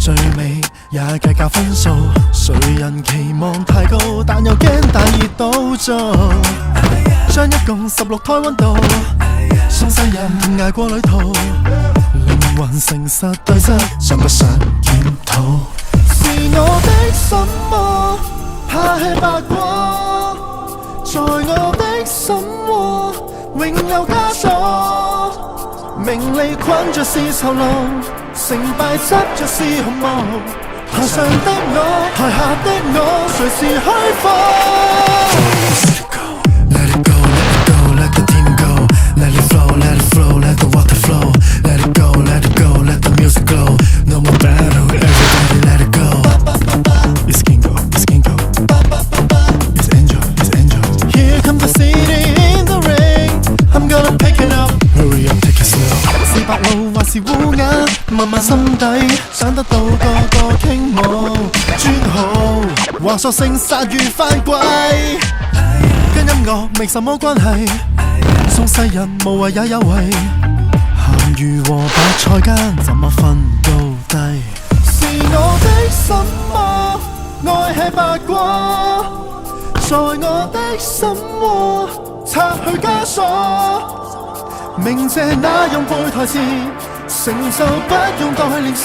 最尾也計較分數，誰人期望太高，但又驚大熱倒灶。將一共16胎溫度，送世人捱過旅途，靈魂誠實對質，想不想檢討？是我的什麼怕吃白果，在我的心窩永有枷鎖。名利困着是囚牢，成敗執着是紅毛。台上的我，台下的我，誰是虛火？ Let it go, let it go, let the team go. Let it flow, let it flow, let the water flow. Let it go, let it go, let the music glow. No more battle, everybody let it go. It's Kingo, it's Kingo. It's Angel, it's Angel. Here comes the CD in the ring. I'm gonna pick it up. Hurry up, take it slow. 是白鷺還是烏鴉？問問心底，想得到個個傾慕。專好，話索性殺魚翻歸。跟音樂沒什麼關係，送世人無謂也有為。鹹魚和白菜間，怎麼分高低？是我的什麼愛吃白果，在我的心窩拆去枷鎖。鳴謝那用背台詞，成就不用代練詞。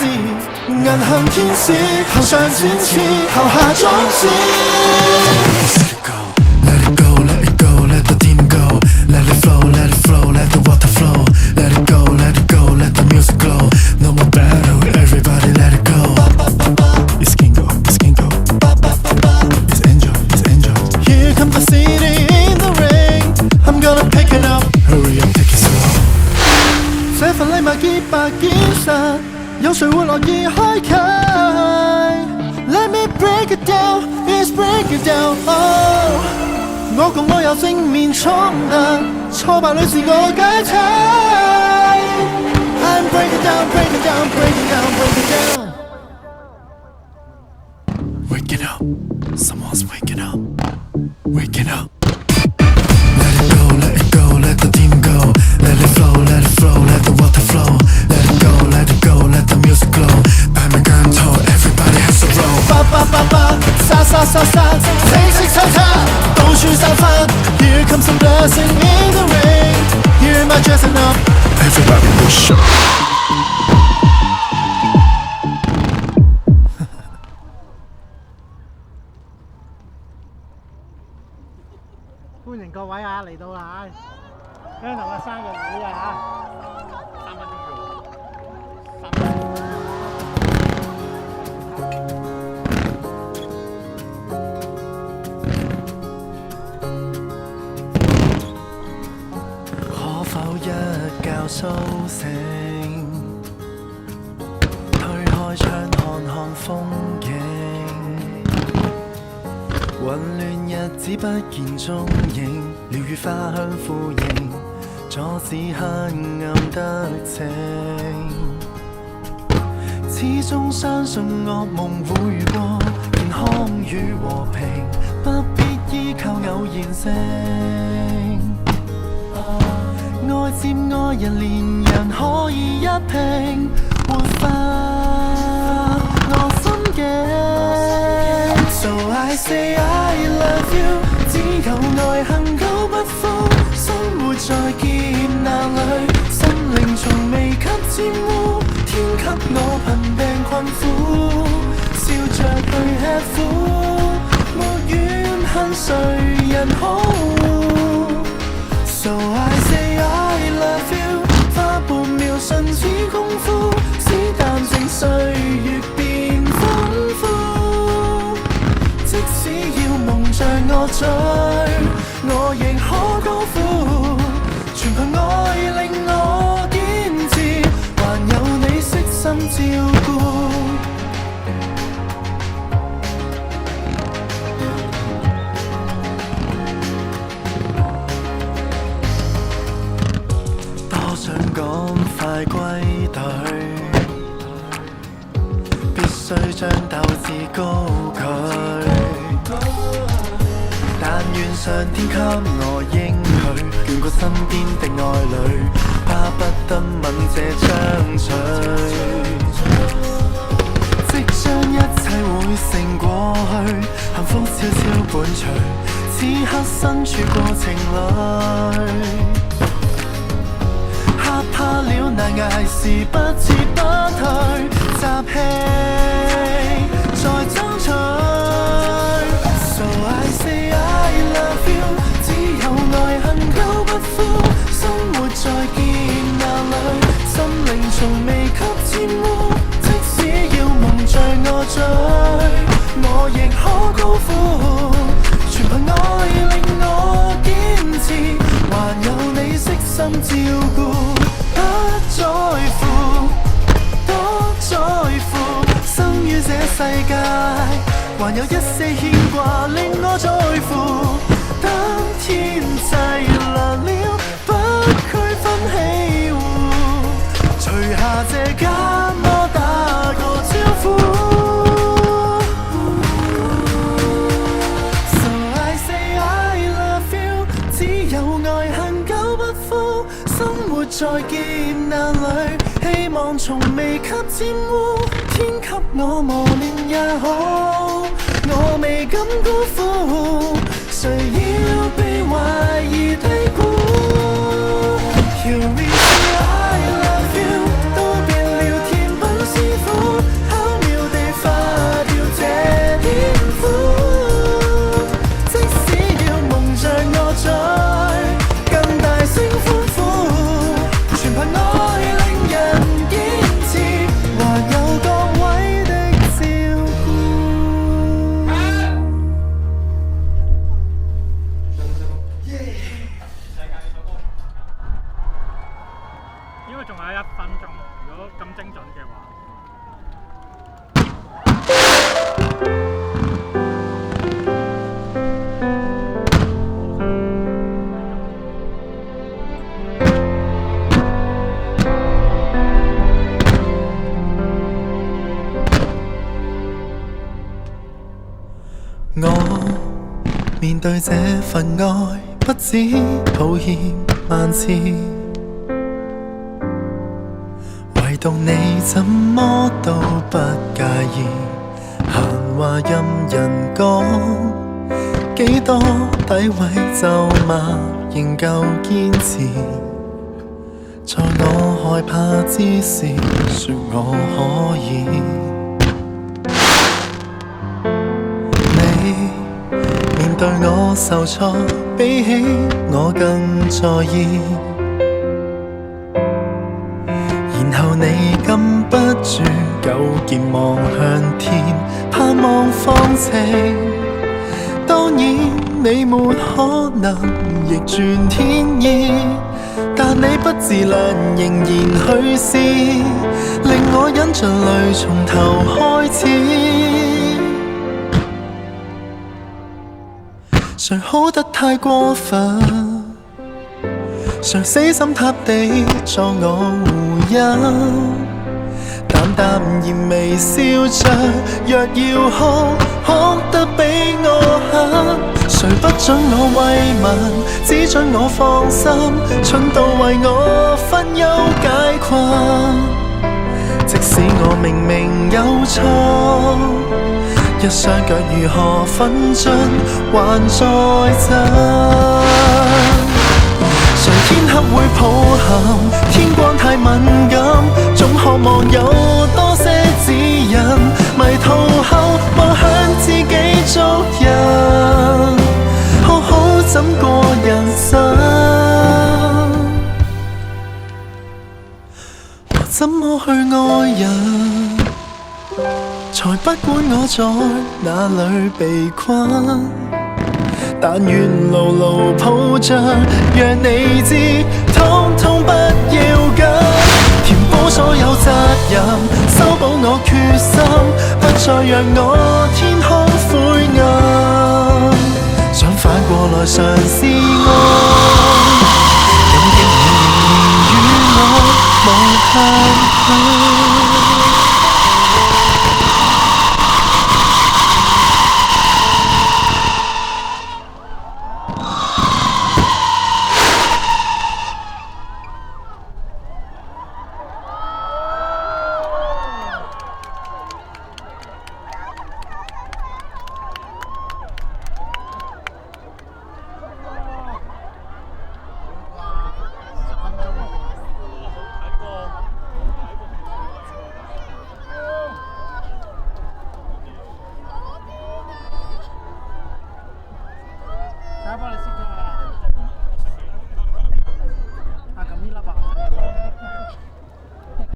銀杏天使，頭上展翅，頭下裝置。Let it go, let it go, let the team go. Let it flow, let it flow, let the water flow. Let it go, let it go, let the music glow. No more battle, everybody let it go. It's Kingo, it's Kingo. It's Angel, it's Angel. Here comes the CD in the ring. I'm gonna pick it up. Hurry up, take it slow. 這份禮物潔白堅實，有誰會樂意開啟 ？Let me break it down, let's break it down. Oh， 我共我有正面衝突，挫敗裏自我解體。I'm break it down, break it down, break it down, break it down. Waking up, someone's waking up, waking up. Let it go, let it go, let the team go. Let it flow, let it flow, let the water flow. Let it go, let it go, let the music glow. 擺明間頭 everybody has a roll. 八八八八，殺殺殺殺，清晰抽插，到處散發。Here comes some blessing in the rain. Here am I dressing up. Everybody push up. 歡迎各位啊，嚟到啦嚇，姜頭嘅生日會啊嚇，3分鐘啫喎，3分鐘。可否一覺甦醒，推開窗看看風景，混亂日子不見蹤影，鳥語花香呼應，阻止黑暗得逞。始終相信惡夢會過，健康與和平，不必依靠偶然性。愛接愛人，連人可以一拼，活化我心境。So I say I love you， 只有愛恆久不枯，生活在劫難裏，心靈從未給沾污，天給我貧病困苦，笑着去吃苦，沒怨恨誰人好。So I say I love you， 花半秒瞬似功夫，使淡靜歲月變豐富。即使要夢着我醉，我亦可高呼，全憑愛令我堅持，還有你悉心照顧。想趕快歸隊，必須將鬥志高舉。但願上天給我應許，眷顧身邊的愛侶，巴不得吻這張嘴。即成過去，幸福悄悄伴隨，此刻身處過程裏，嚇怕了難捱時不知不退，集氣再爭取。So I say I love you， 只有愛恨久不枯，生活在劫難裏，心靈從未給玷污，即使要蒙着我嘴，我亦可高呼，全憑愛令我堅持，還有你悉心照顧，不在乎，不在乎，生於這世界，還有一些牽掛令我在乎，當天際難了，不區分喜惡，除下這緘我打個招呼。So I say I love you， 只有愛恨久不枯，生活在劫難裏，希望從未給玷污，天給我磨練也好，我未敢辜負，誰要被懷疑低估。Here we say I love you， 都變了甜品師傅，巧妙地化掉這點苦，即使要蒙着我嘴，更大聲歡呼，全憑愛令人堅持，還有各位的照顧。應該仲有1分鐘，如果咁精準嘅話。我面對這份愛，不止抱歉萬次，唯獨你怎麼都不介意，閒話任人講，幾多詆毀咒罵仍舊堅持，在我害怕之時，說我可以。面對我受挫，比起我更在意，然後你禁不住糾結望向天，盼望放晴。當然你沒可能逆轉天意，但你不自量仍然去試，令我忍着淚從頭開始。誰好得太過分，誰死心塌地作我護蔭，淡淡然微笑着，若要哭，哭得比我狠。誰不准我慰問，只准我放心，蠢到為我分憂解困。即使我明明有錯，一雙腳如何奮進，還在震。誰天黑會抱憾，天光太敏感，總渴望有多些指引。迷途後望向自己做人，好好怎過人生。我怎麼去愛人？才不管我在哪裏被困，但願牢牢抱着，讓你知，通通不要緊。填補所有責任，修補我決心，不再讓我天空灰暗。想反過來嘗試愛，感激你仍然與我無限。幫你